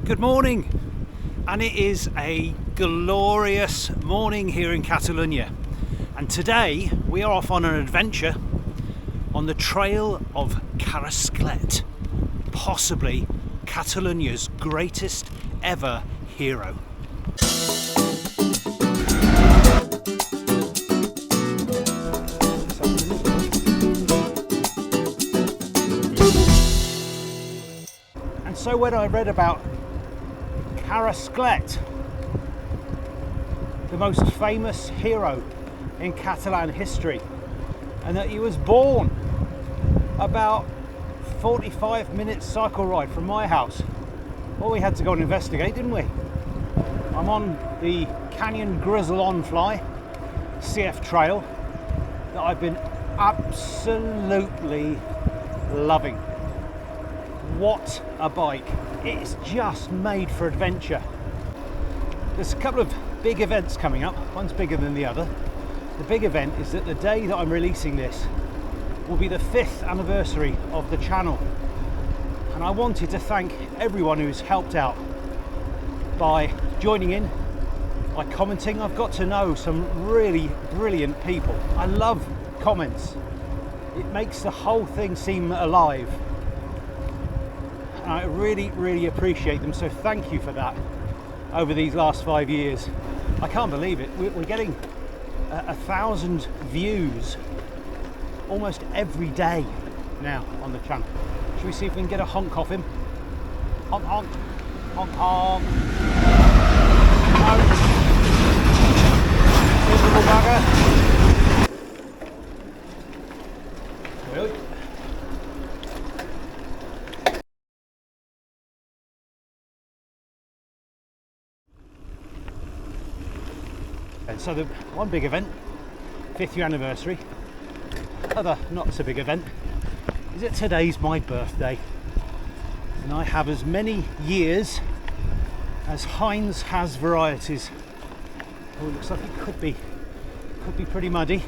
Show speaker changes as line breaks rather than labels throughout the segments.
Good morning, and it is a glorious morning here in Catalonia, and today we are off on an adventure on the trail of Carrasclet, possibly Catalonia's greatest ever hero. And so when I read about Carrasclet, the most famous hero in Catalan history, and that he was born about 45-minute cycle ride from my house, well, we had to go and investigate, didn't we? I'm on the Canyon Grizl ONfly CF Trail that I've been absolutely loving. What a bike. It's just made for adventure. There's a couple of big events coming up. One's bigger than the other. The big event is that the day that I'm releasing this will be the 5th anniversary of the channel. And I wanted to thank everyone who's helped out by joining in, by commenting. I've got to know some really brilliant people. I love comments. It makes the whole thing seem alive. I really appreciate them, so thank you for that over these last 5 years. I can't believe it. We're getting 1,000 views almost every day now on the channel. Should we see if we can get a honk off him? Honk honk, honk honk. No. Miserable bugger. Really? And so the one big event, 5th year anniversary. Other not so big event is that today's my birthday, and I have as many years as Heinz has varieties. Oh, it looks like it could be pretty muddy.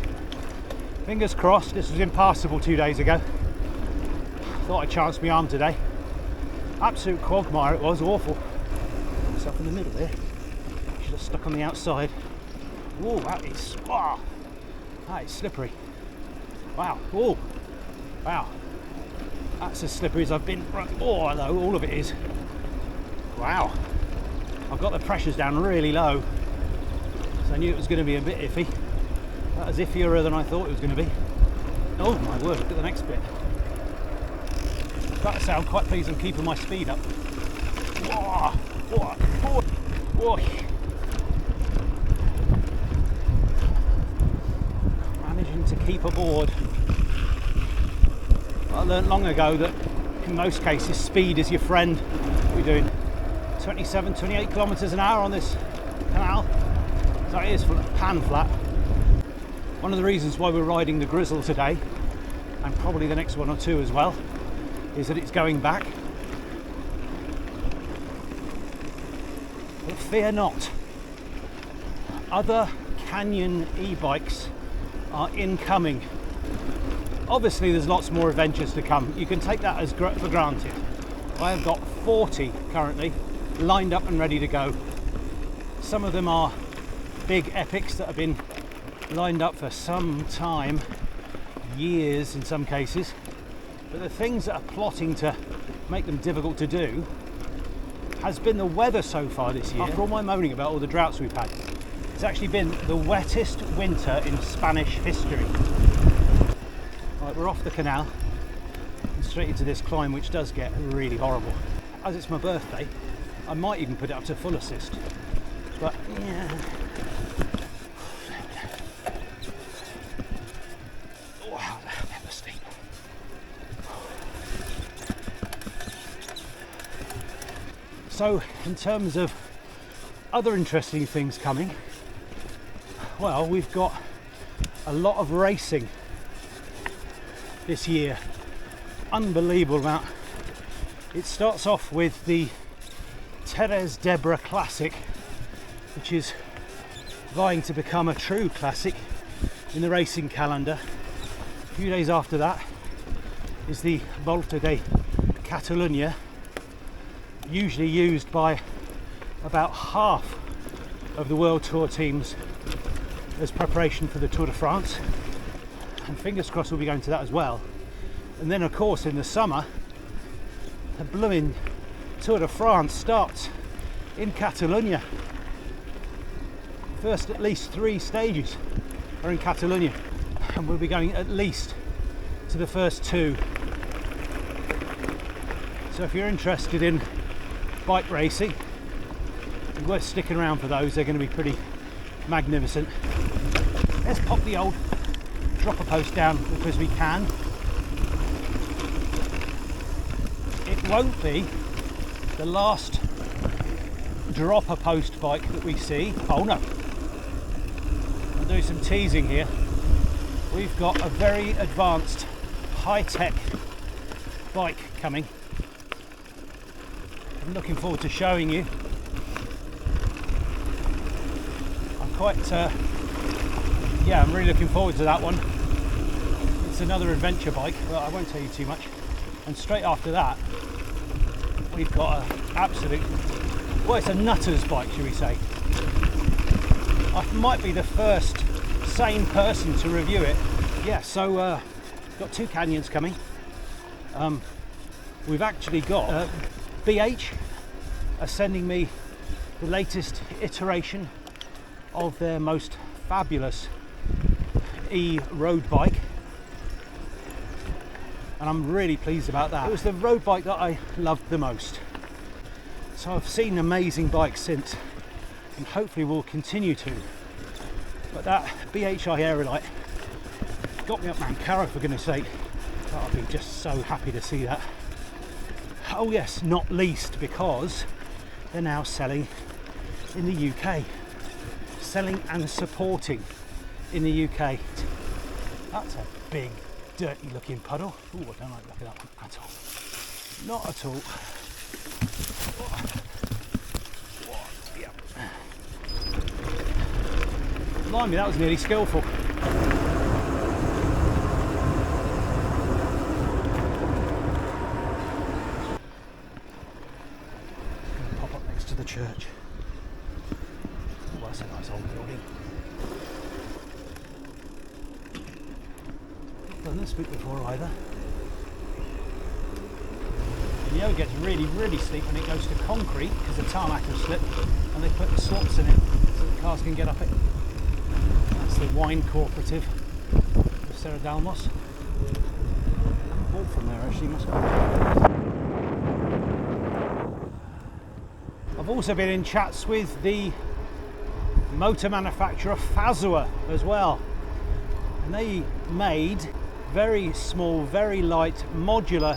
Fingers crossed. This was impassable 2 days ago. Thought I'd chance my arm today. Absolute quagmire it was, awful. It's up in the middle there. Should have stuck on the outside. Oh, that is slippery. Wow. Oh, wow. That's as slippery as I've been. Oh, no, all of it is. Wow. I've got the pressures down really low, so I knew it was going to be a bit iffy. That was iffier than I thought it was going to be. Oh my word! Look at the next bit. That sound quite pleased. I'm keeping my speed up. Whoa, whoa, whoa, whoa. To keep aboard. I learned long ago that in most cases speed is your friend. We're doing 28 kilometers an hour on this canal, so it is pan flat. One of the reasons why we're riding the Grizl today, and probably the next one or two as well, is that it's going back. But fear not, other Canyon e-bikes are incoming. Obviously there's lots more adventures to come. You can take that as for granted. I have got 40 currently lined up and ready to go. Some of them are big epics that have been lined up for some time, years in some cases, but the things that are plotting to make them difficult to do has been the weather so far this year. After all my moaning about all the droughts we've had, it's actually been the wettest winter in Spanish history. Right, we're off the canal and straight into this climb, which does get really horrible. As it's my birthday, I might even put it up to full assist, but yeah. Wow, that was steep. So, in terms of other interesting things coming, well, we've got a lot of racing this year. Unbelievable amount. It starts off with the Terres d'Ebre Classic, which is vying to become a true classic in the racing calendar. A few days after that is the Volta de Catalunya, usually used by about half of the World Tour teams as preparation for the Tour de France, and fingers crossed we'll be going to that as well. And then of course in the summer the blooming Tour de France starts in Catalonia. First at least 3 stages are in Catalonia, and we'll be going at least to the first 2. So if you're interested in bike racing, it's worth sticking around for those. They're going to be pretty magnificent. Let's pop the old dropper post down because we can. It won't be the last dropper post bike that we see. Oh no, I'll do some teasing here. We've got a very advanced high-tech bike coming. I'm looking forward to showing you. I'm really looking forward to that one. It's another adventure bike, but I won't tell you too much. And straight after that, we've got an absolute, well, it's a nutter's bike, shall we say. I might be the first sane person to review it. Yeah, so got 2 Canyons coming. We've actually got BH are sending me the latest iteration of their most fabulous e-road bike, and I'm really pleased about that. It was the road bike that I loved the most. So I've seen amazing bikes since, and hopefully will continue to. But that BHI Aerolite got me up Mancaro, for goodness sake. I'll be just so happy to see that. Oh yes, not least because they're now selling in the UK. Selling and supporting in the UK. That's a big, dirty looking puddle. Oh, I don't like the look at that one at all. Not at all. Blimey, that was nearly skillful. Pop up next to the church. Well, that's a nice old building. Not done this bit before either. And the other gets really, really steep when it goes to concrete because the tarmac will slip, and they put the slots in it so the cars can get up it. That's the wine cooperative of Serra Dalmos. I haven't bought from there actually, must go. I've also been in chats with the motor manufacturer Fazua as well, and they made very small, very light, modular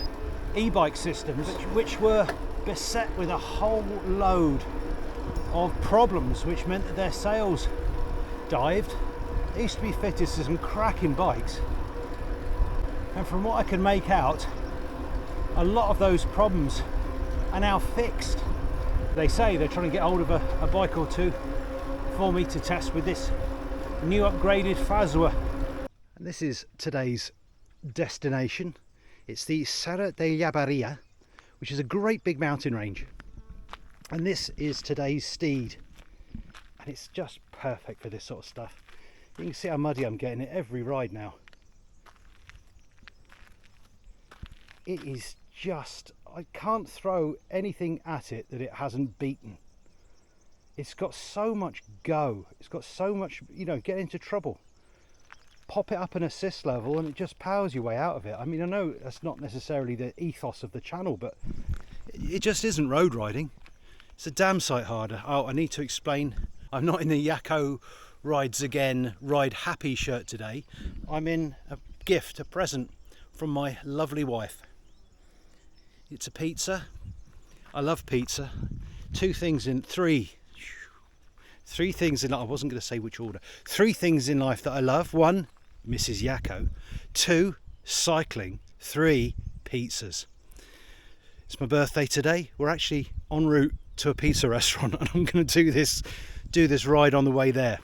e-bike systems which were beset with a whole load of problems, which meant that their sales dived. They used to be fitted to some cracking bikes, and from what I can make out, a lot of those problems are now fixed. They say they're trying to get hold of a bike or two for me to test with this new upgraded Fazua. And this is today's destination. It's the Serra de Llabaria, which is a great big mountain range. And this is today's steed. And it's just perfect for this sort of stuff. You can see how muddy I'm getting at every ride now. It is just, I can't throw anything at it that it hasn't beaten. It's got so much go, it's got so much, you know, get into trouble. Pop it up an assist level and it just powers your way out of it. I mean, I know that's not necessarily the ethos of the channel, but it just isn't road riding. It's a damn sight harder. Oh, I need to explain. I'm not in the Yako Rides Again Ride Happy shirt today. I'm in a gift, a present from my lovely wife. It's a pizza. I love pizza. Three things in, I wasn't going to say which order. 3 things in life that I love. 1, Mrs. Yako. 2, cycling. 3, pizzas. It's my birthday today. We're actually en route to a pizza restaurant, and I'm going to do this ride on the way there.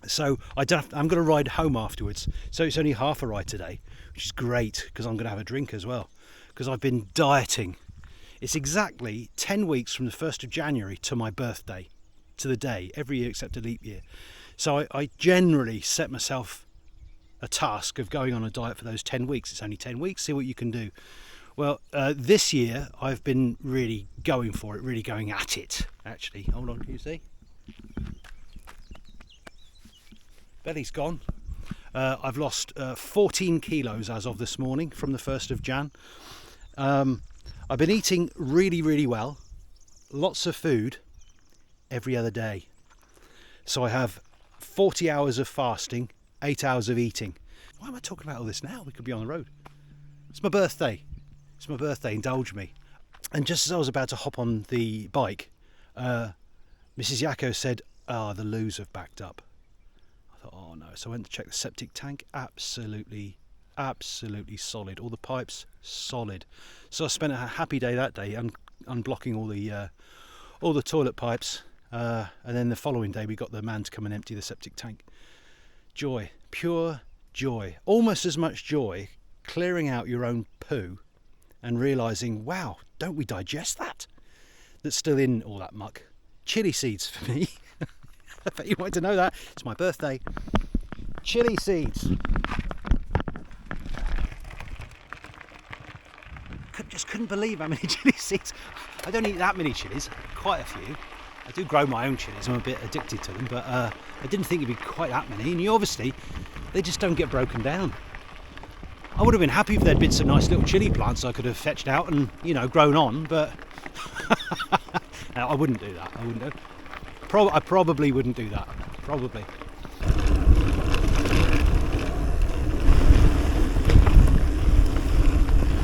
So I'm going to ride home afterwards. So it's only half a ride today, which is great because I'm going to have a drink as well. Because I've been dieting It's exactly 10 weeks from the 1st of January to my birthday, to the day, every year except a leap year. So I generally set myself a task of going on a diet for those 10 weeks. It's only 10 weeks, see what you can do. Well, this year I've been really going for it, really going at it, actually. Hold on, can you see? Belly's gone. I've lost 14 kilos as of this morning from the 1st of Jan. I've been eating really, really well. Lots of food every other day. So I have 40 hours of fasting, 8 hours of eating. Why am I talking about all this now? We could be on the road. It's my birthday. It's my birthday, indulge me. And just as I was about to hop on the bike, Mrs. Yako said, the loos have backed up. I thought, oh no. So I went to check the septic tank. Absolutely solid. All the pipes, solid. So I spent a happy day that day unblocking all the toilet pipes. And then the following day we got the man to come and empty the septic tank. Joy, pure joy. Almost as much joy clearing out your own poo and realising, wow, don't we digest that? That's still in all that muck. Chili seeds for me. I bet you wanted to know that. It's my birthday. Chili seeds. Just couldn't believe how many chili seeds. I don't eat that many chilies, quite a few. I do grow my own chilies, I'm a bit addicted to them, but I didn't think it'd be quite that many. And obviously, they just don't get broken down. I would have been happy if there'd been some nice little chili plants I could have fetched out and, grown on, but I wouldn't do that. I wouldn't do. I probably wouldn't do that. Probably.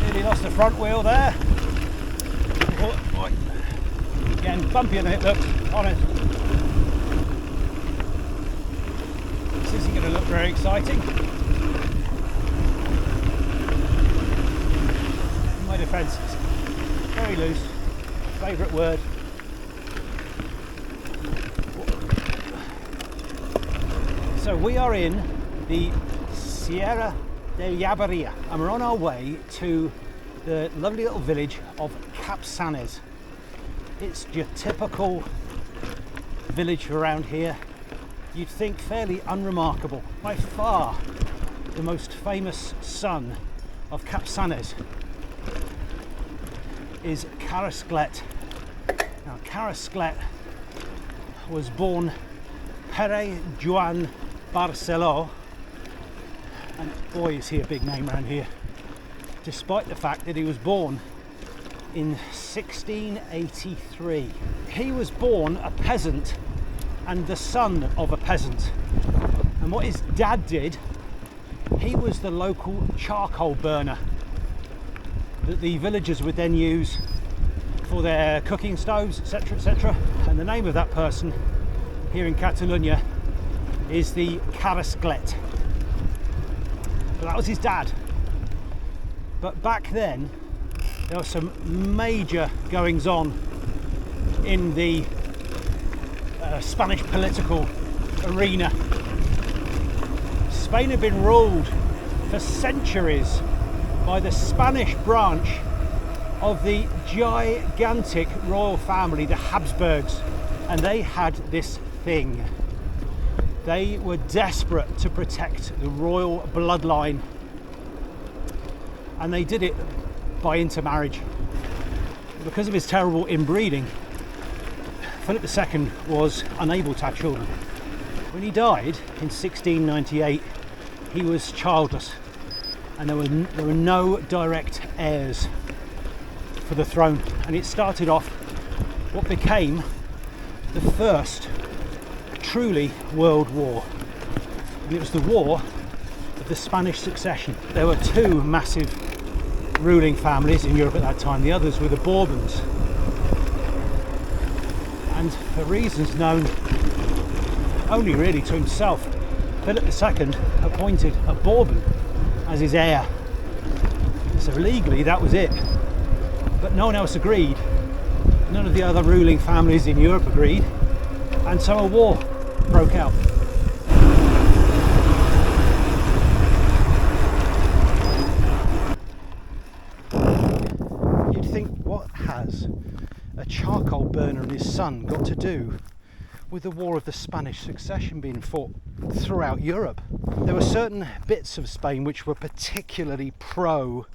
Nearly lost the front wheel there. Oh, again, bumpy on it, look, on it. This isn't going to look very exciting. In my defence, it's very loose. Favourite word. So we are in the Sierra de Llavaria and we're on our way to the lovely little village of Capçanes. It's your typical village around here. You'd think fairly unremarkable. By far the most famous son of Capçanes is Carrasclet. Now Carrasclet was born Pere Joan Barceló, and boy is he a big name around here, despite the fact that he was born in 1683. He was born a peasant and the son of a peasant, and what his dad did, he was the local charcoal burner that the villagers would then use for their cooking stoves, etc, etc. And the name of that person here in Catalonia is the Carrasclet. So that was his dad. But back then there were some major goings on in the Spanish political arena. Spain had been ruled for centuries by the Spanish branch of the gigantic royal family, the Habsburgs, and they had this thing. They were desperate to protect the royal bloodline, and they did it by intermarriage. Because of his terrible inbreeding, Philip II was unable to have children. When he died in 1698, he was childless, and there were no direct heirs for the throne, and it started off what became the first truly world war. It was the war of the Spanish succession. There were two massive ruling families in Europe at that time. The others were the Bourbons, and for reasons known only really to himself, Philip II appointed a Bourbon as his heir. So legally that was it, but no one else agreed. None of the other ruling families in Europe agreed, and so a war broke out. You'd think, what has Burner and his son got to do with the War of the Spanish Succession being fought throughout Europe. There were certain bits of Spain which were particularly pro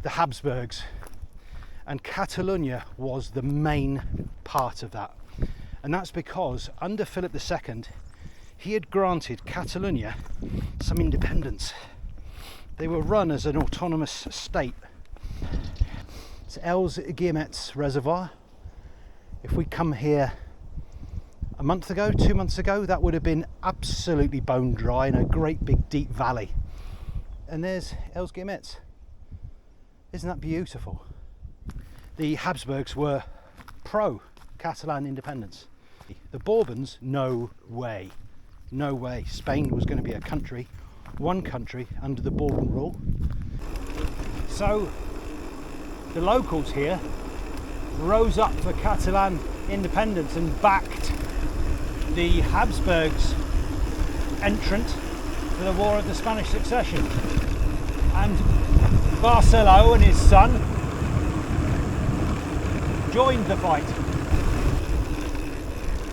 the Habsburgs, and Catalonia was the main part of that. And that's because under Philip II, he had granted Catalonia some independence. They were run as an autonomous state. It's Els Guillemets Reservoir. If we'd come here a month ago, 2 months ago, that would have been absolutely bone dry in a great big deep valley. And there's Els Guillemets. Isn't that beautiful? The Habsburgs were pro Catalan independence. The Bourbons, no way. No way. Spain was going to be a country, one country under the Bourbon rule. So the locals here rose up for Catalan independence and backed the Habsburgs' entrant to the War of the Spanish Succession. And Barcelo and his son joined the fight.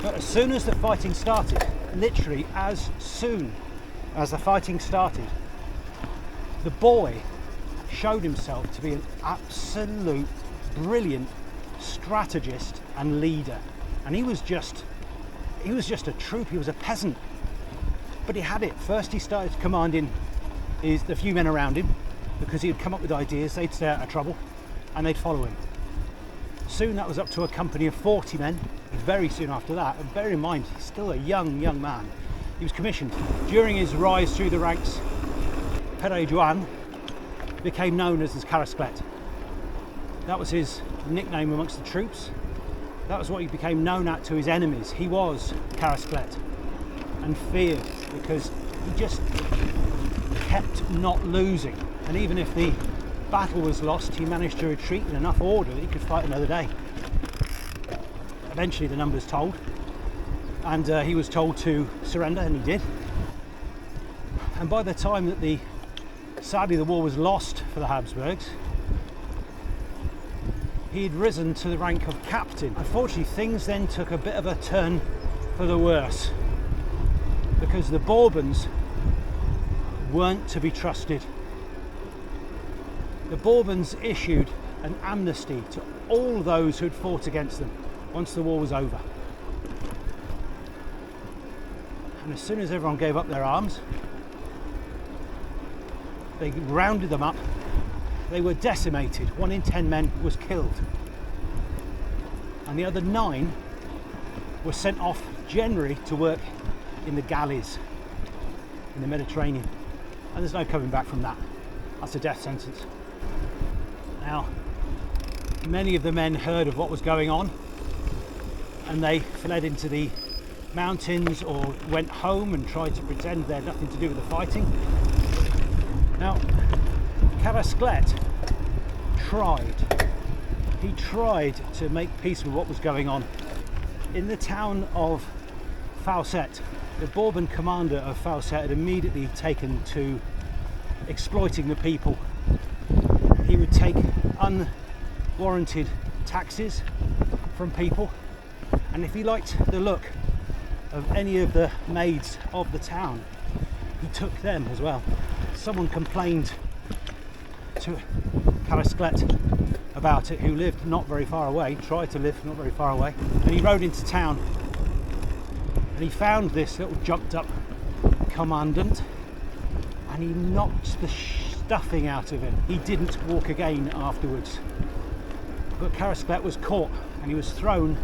But as soon as the fighting started, literally as soon as the fighting started, the boy showed himself to be an absolute brilliant strategist and leader. And he was just a troop, he was a peasant. But he had it. First he started commanding the few men around him, because he had come up with ideas, they'd stay out of trouble and they'd follow him. Soon that was up to a company of 40 men. Very soon after that, and bear in mind, he's still a young man. He was commissioned. During his rise through the ranks, Pere Joan became known as Carrasclet. That was his nickname amongst the troops. That was what he became known at to his enemies. He was Carrasclet, and feared because he just kept not losing. And even if the battle was lost, he managed to retreat in enough order that he could fight another day. Eventually the numbers told, and he was told to surrender, and he did. And by the time that sadly the war was lost for the Habsburgs, he had risen to the rank of captain. Unfortunately, things then took a bit of a turn for the worse, because the Bourbons weren't to be trusted. The Bourbons issued an amnesty to all those who had fought against them once the war was over. And as soon as everyone gave up their arms, they rounded them up. They were decimated. 1 in 10 men was killed. And the other 9 were sent off generally to work in the galleys in the Mediterranean. And there's no coming back from that. That's a death sentence. Now, many of the men heard of what was going on, and they fled into the mountains or went home and tried to pretend they had nothing to do with the fighting. Now, Carrasclet tried to make peace with what was going on. In the town of Faucet, the Bourbon commander of Faucet had immediately taken to exploiting the people. He would take unwarranted taxes from people, and if he liked the look of any of the maids of the town, he took them as well. Someone complained to Carrasclet about it, who lived not very far away, tried to live not very far away, and he rode into town and he found this little jumped up commandant, and he knocked the stuffing out of him. He didn't walk again afterwards. But Carrasclet was caught and he was thrown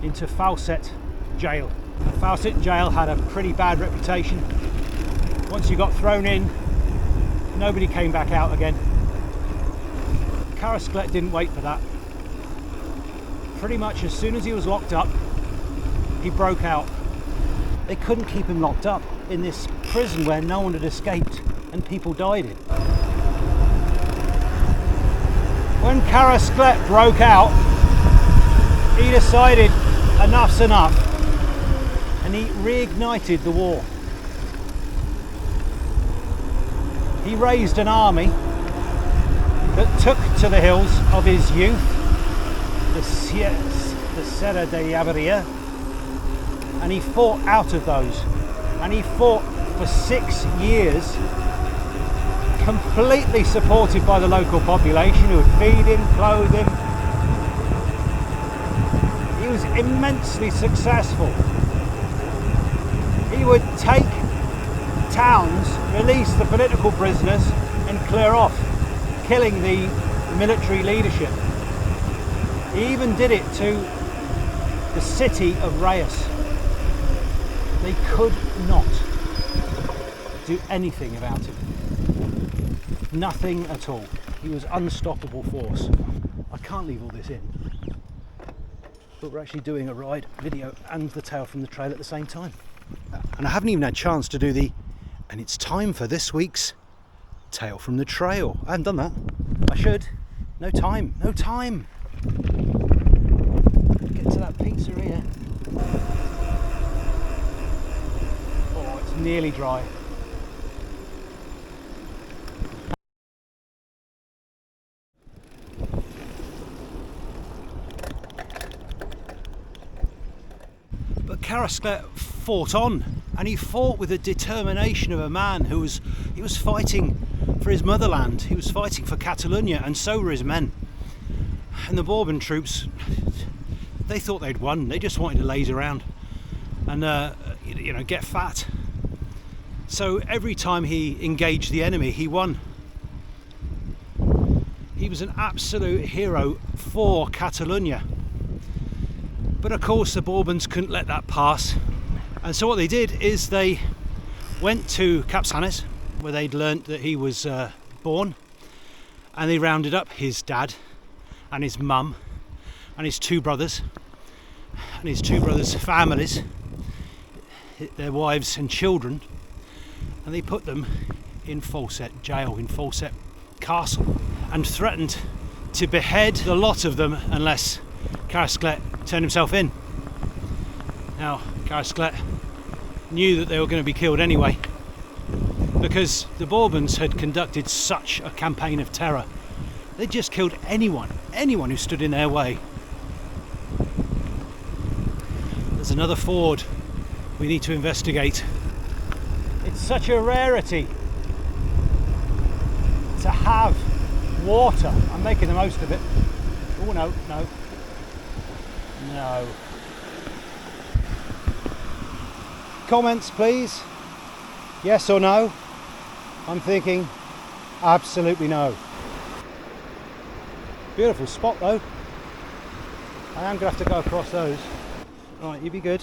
into Faucet jail. Faucet jail had a pretty bad reputation. Once you got thrown in, nobody came back out again. Carrasclet didn't wait for that. Pretty much as soon as he was locked up, he broke out. They couldn't keep him locked up in this prison where no one had escaped and people died in. When Carrasclet broke out, he decided enough's enough, and he reignited the war. He raised an army that took to the hills of his youth, the the Serra de Averia, and he fought out of those, and he fought for 6 years, completely supported by the local population who would feed him, clothe him. He was immensely successful. He would take towns, release the political prisoners and clear off, killing the military leadership. He even did it to the city of Reyes. They could not do anything about him. Nothing at all. He was unstoppable force. I can't leave all this in, but we're actually doing a ride video and the tale from the trail at the same time. And I haven't even had a chance to do and it's time for this week's tale from the trail. I haven't done that. I should. No time. Get to that pizzeria. Oh, it's nearly dry. But Carrasclet fought on, and he fought with the determination of a man he was fighting for his motherland. He was fighting for Catalonia, and so were his men. And the Bourbon troops, they thought they'd won. They just wanted to laze around and get fat. So every time he engaged the enemy, he won. He was an absolute hero for Catalonia. But of course the Bourbons couldn't let that pass, and so what they did is they went to Capçanes, where they'd learnt that he was born, and they rounded up his dad and his mum and his two brothers and his two brothers' families, their wives and children, and they put them in Falset jail, in Falset castle, and threatened to behead the lot of them unless Carrasclet turned himself in. Now Carrasclet knew that they were going to be killed anyway, because the Bourbons had conducted such a campaign of terror. They just killed anyone who stood in their way. There's another ford we need to investigate. It's such a rarity to have water. I'm making the most of it. Oh no. Comments please, yes or no. I'm thinking absolutely no. Beautiful spot though. I am going to have to go across those. Right, you be good.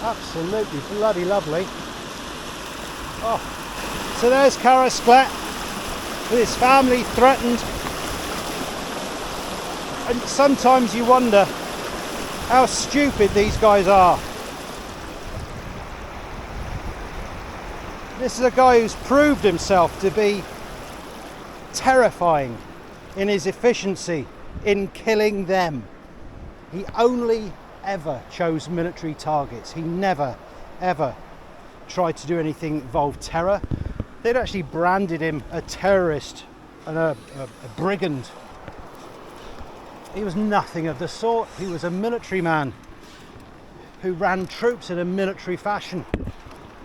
Absolutely bloody lovely. Oh, so there's Carrasclet with his family threatened. And sometimes you wonder how stupid these guys are. This is a guy who's proved himself to be terrifying in his efficiency in killing them. He only ever chose military targets. He never ever tried to do anything that involved terror. They'd actually branded him a terrorist and a brigand. He was nothing of the sort. He was a military man who ran troops in a military fashion.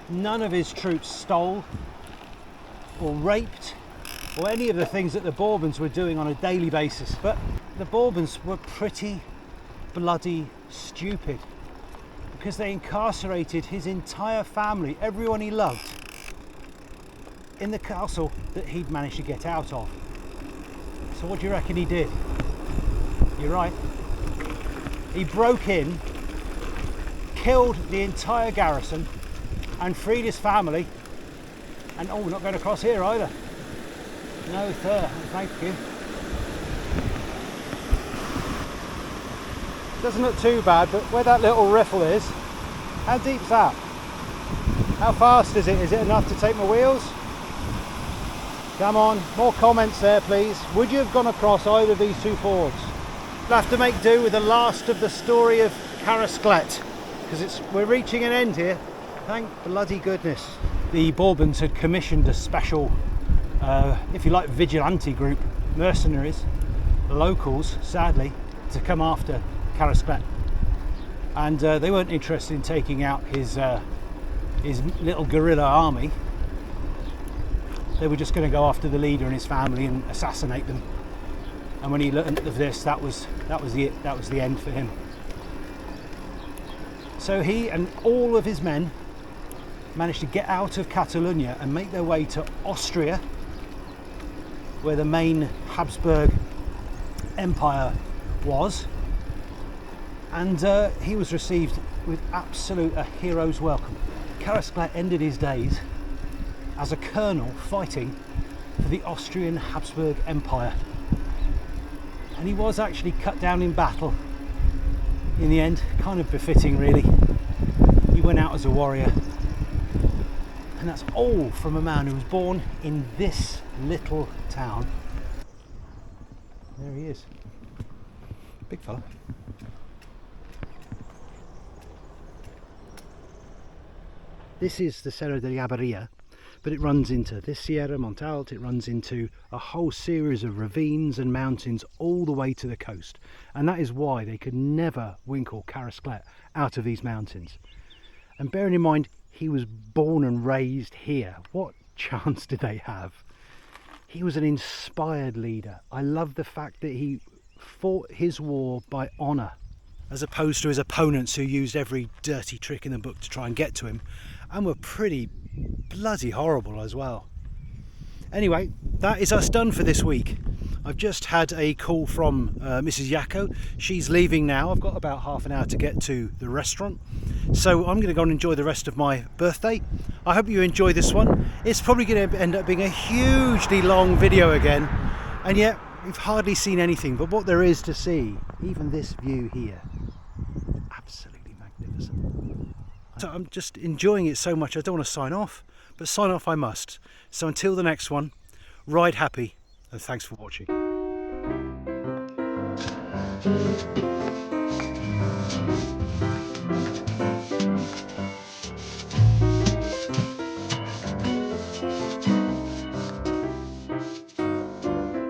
None of his troops stole or raped or any of the things that the Bourbons were doing on a daily basis. But the Bourbons were pretty bloody stupid, because they incarcerated his entire family, everyone he loved, in the castle that he'd managed to get out of. So what do you reckon he did? You're right. He broke in, killed the entire garrison, and freed his family. And oh, we're not going across here either. No, sir. Thank you. Doesn't look too bad, but where that little riffle is, how deep's that? How fast is it? Is it enough to take my wheels? Come on, more comments there please. Would you have gone across either of these two fords? We'll have to make do with the last of the story of Carrasclet, because we're reaching an end here. Thank bloody goodness. The Bourbons had commissioned a special if you like, vigilante group, mercenaries, locals, sadly, to come after Carrasclet. And they weren't interested in taking out his little guerrilla army. They were just going to go after the leader and his family and assassinate them. And when he learned of this, that was the end for him. So he and all of his men managed to get out of Catalonia and make their way to Austria, where the main Habsburg Empire was. And he was received with a hero's welcome. Carrasclet ended his days as a colonel fighting for the Austrian Habsburg Empire. And he was actually cut down in battle in the end, kind of befitting really. He went out as a warrior. And that's all from a man who was born in this little town. There he is. Big fella. This is the Serra de Llavarria, but it runs into this Sierra Montalt. It runs into a whole series of ravines and mountains all the way to the coast. And that is why they could never winkle Carrasclet out of these mountains. And bearing in mind, he was born and raised here. What chance did they have? He was an inspired leader. I love the fact that he fought his war by honour, as opposed to his opponents who used every dirty trick in the book to try and get to him, and were pretty bloody horrible as well. Anyway, that is us done for this week. I've just had a call from Mrs. Yako. She's leaving now. I've got about half an hour to get to the restaurant. So I'm going to go and enjoy the rest of my birthday. I hope you enjoy this one. It's probably going to end up being a hugely long video again. And yet, we've hardly seen anything. But what there is to see, even this view here, absolutely magnificent. So I'm just enjoying it so much I don't want to sign off. But sign off I must. So until the next one, ride happy. And thanks for watching.